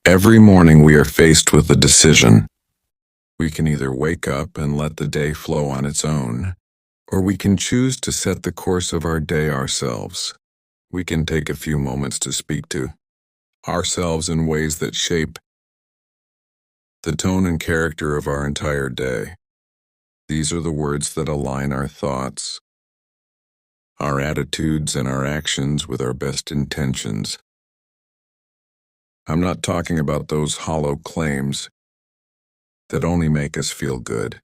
Every morning we are faced with a decision. We can either wake up and let the day flow on its own, or we can choose to set the course of our day ourselves. We can take a few moments to speak to ourselves in ways that shape the tone and character of our entire day. These are the words that align our thoughts, our attitudes, and our actions with our best intentions. I'm not talking about those hollow claims that only make us feel good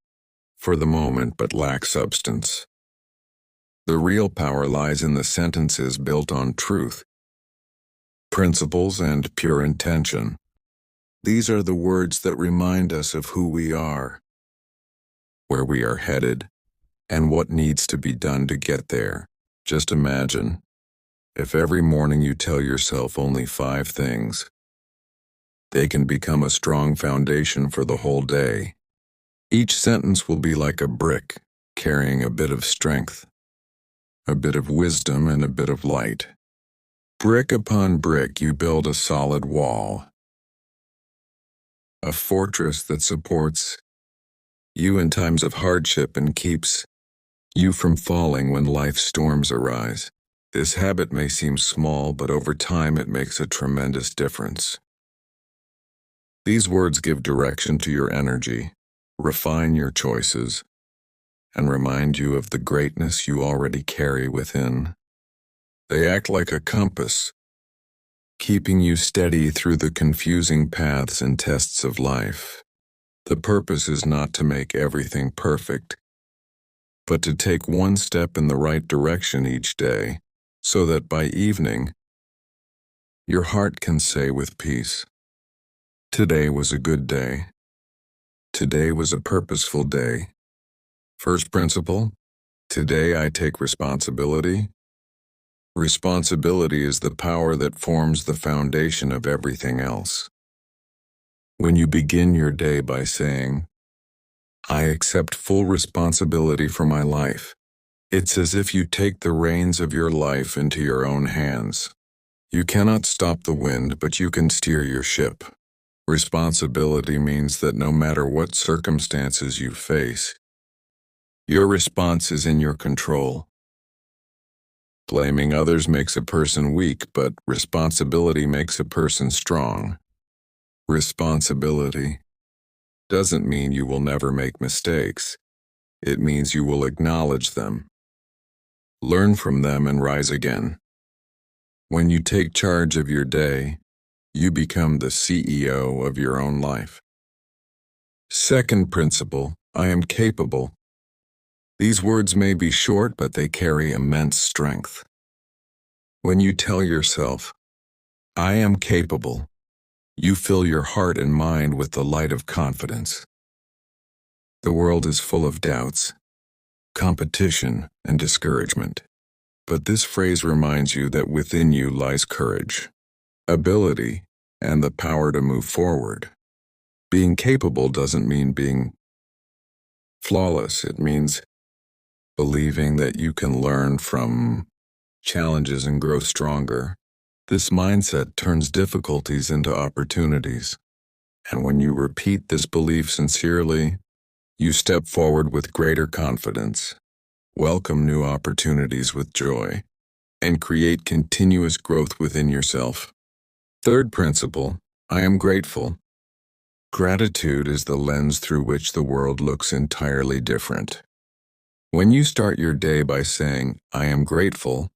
for the moment but lack substance. The real power lies in the sentences built on truth, principles, and pure intention. These are the words that remind us of who we are, where we are headed, and what needs to be done to get there. Just imagine if every morning you tell yourself only 5 things. They can become a strong foundation for the whole day. Each sentence will be like a brick, carrying a bit of strength, a bit of wisdom, and a bit of light. Brick upon brick, you build a solid wall, a fortress that supports you in times of hardship and keeps you from falling when life's storms arise. This habit may seem small, but over time it makes a tremendous difference. These words give direction to your energy, refine your choices, and remind you of the greatness you already carry within. They act like a compass, keeping you steady through the confusing paths and tests of life. The purpose is not to make everything perfect, but to take one step in the right direction each day, so that by evening, your heart can say with peace, "Today was a good day. Today was a purposeful day." First principle, today I take responsibility. Responsibility is the power that forms the foundation of everything else. When you begin your day by saying, "I accept full responsibility for my life," it's as if you take the reins of your life into your own hands. You cannot stop the wind, but you can steer your ship. Responsibility means that no matter what circumstances you face, your response is in your control. Blaming others makes a person weak, but responsibility makes a person strong. Responsibility doesn't mean you will never make mistakes. It means you will acknowledge them, learn from them, and rise again. When you take charge of your day, you become the CEO of your own life. Second principle, I am capable. These words may be short, but they carry immense strength. When you tell yourself, "I am capable," you fill your heart and mind with the light of confidence. The world is full of doubts, competition, and discouragement. But this phrase reminds you that within you lies courage, ability, and the power to move forward. Being capable doesn't mean being flawless. It means believing that you can learn from challenges and grow stronger. This mindset turns difficulties into opportunities. And when you repeat this belief sincerely, you step forward with greater confidence, welcome new opportunities with joy, and create continuous growth within yourself. Third principle, I am grateful. Gratitude is the lens through which the world looks entirely different. When you start your day by saying, "I am grateful,"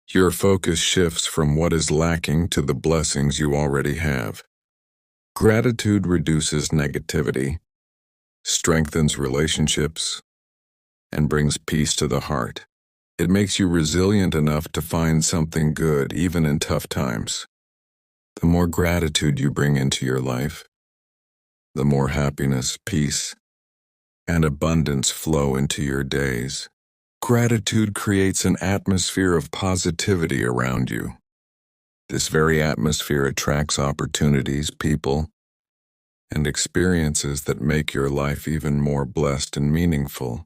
your focus shifts from what is lacking to the blessings you already have. Gratitude reduces negativity, strengthens relationships, and brings peace to the heart. It makes you resilient enough to find something good even in tough times. The more gratitude you bring into your life, the more happiness, peace, and abundance flow into your days. Gratitude creates an atmosphere of positivity around you. This very atmosphere attracts opportunities, people, and experiences that make your life even more blessed and meaningful.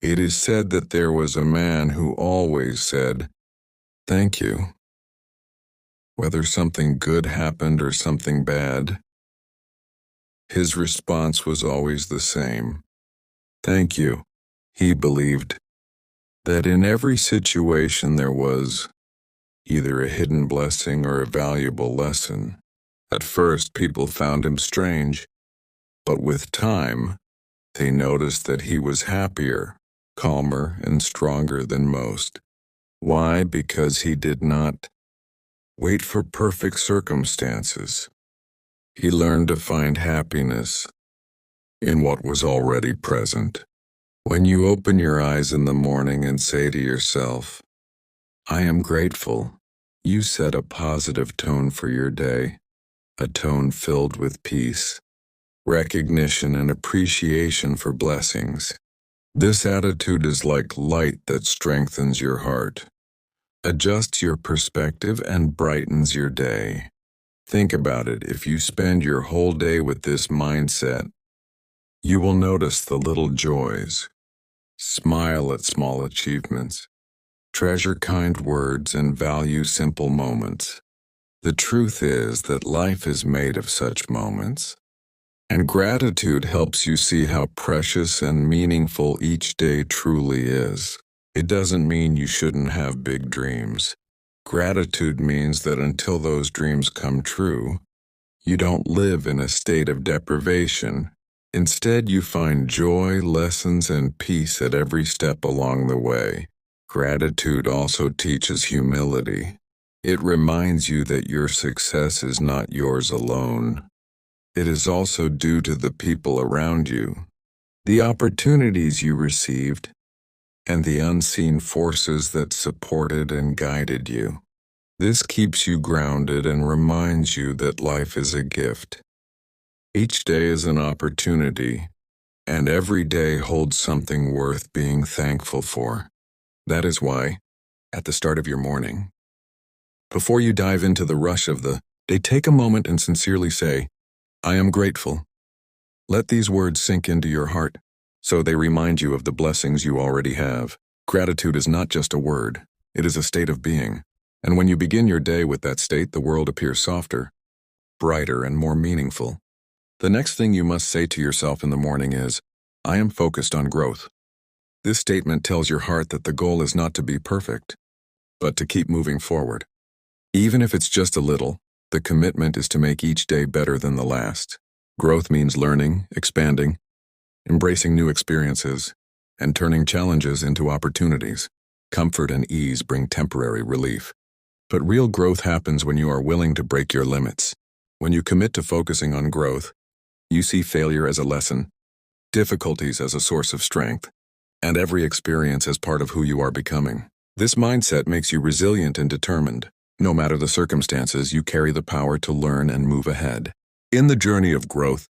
It is said that there was a man who always said, "Thank you," Whether something good happened or something bad, his response was always the same. Thank you. He believed that in every situation there was either a hidden blessing or a valuable lesson. At first, people found him strange, but with time, they noticed that he was happier, calmer, and stronger than most. Why? Because he did not wait for perfect circumstances. He learned to find happiness in what was already present. When you open your eyes in the morning and say to yourself, I am grateful, you set a positive tone for your day, a tone filled with peace, recognition, and appreciation for blessings. This attitude is like light that strengthens your heart, adjusts your perspective, and brightens your day. Think about it. If you spend your whole day with this mindset, you will notice the little joys, smile at small achievements, treasure kind words, and value simple moments. The truth is that life is made of such moments, and gratitude helps you see how precious and meaningful each day truly is. It doesn't mean you shouldn't have big dreams. Gratitude means that until those dreams come true, you don't live in a state of deprivation. Instead, you find joy, lessons, and peace at every step along the way. Gratitude also teaches humility. It reminds you that your success is not yours alone. It is also due to the people around you, the opportunities you received, and the unseen forces that supported and guided you. This keeps you grounded and reminds you that life is a gift. Each day is an opportunity, and every day holds something worth being thankful for. That is why, at the start of your morning, before you dive into the rush of the day, take a moment and sincerely say, I am grateful. Let these words sink into your heart, so they remind you of the blessings you already have. Gratitude is not just a word, it is a state of being. And when you begin your day with that state, the world appears softer, brighter, and more meaningful. The next thing you must say to yourself in the morning is, I am focused on growth. This statement tells your heart that the goal is not to be perfect, but to keep moving forward. Even if it's just a little, the commitment is to make each day better than the last. Growth means learning, expanding, embracing new experiences, and turning challenges into opportunities. Comfort and ease bring temporary relief. But real growth happens when you are willing to break your limits. When you commit to focusing on growth, you see failure as a lesson, difficulties as a source of strength, and every experience as part of who you are becoming. This mindset makes you resilient and determined. No matter the circumstances, you carry the power to learn and move ahead. In the journey of growth,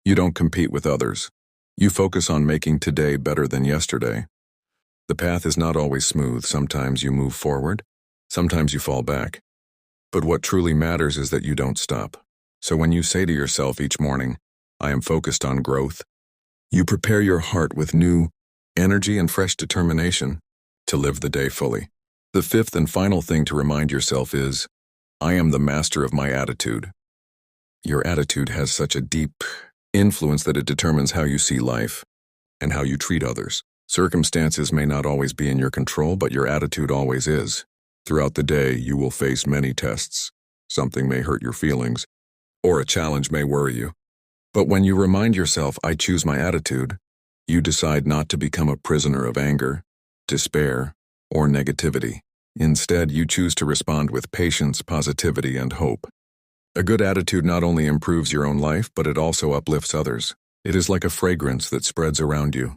you don't compete with others. You focus on making today better than yesterday. The path is not always smooth. Sometimes you move forward, sometimes you fall back. But what truly matters is that you don't stop. So when you say to yourself each morning, I am focused on growth, you prepare your heart with new energy and fresh determination to live the day fully. The fifth and final thing to remind yourself is, I am the master of my attitude. Your attitude has such a deep influence that it determines how you see life and how you treat others. Circumstances may not always be in your control, but your attitude always is. Throughout the day, you will face many tests. Something may hurt your feelings, or a challenge may worry you. But when you remind yourself, I choose my attitude, you decide not to become a prisoner of anger, despair, or negativity. Instead, you choose to respond with patience, positivity, and hope. A good attitude not only improves your own life, but it also uplifts others. It is like a fragrance that spreads around you,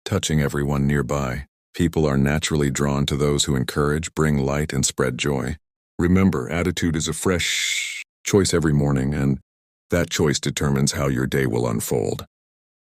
touching everyone nearby. People are naturally drawn to those who encourage, bring light, and spread joy. Remember, attitude is a fresh choice every morning, and that choice determines how your day will unfold.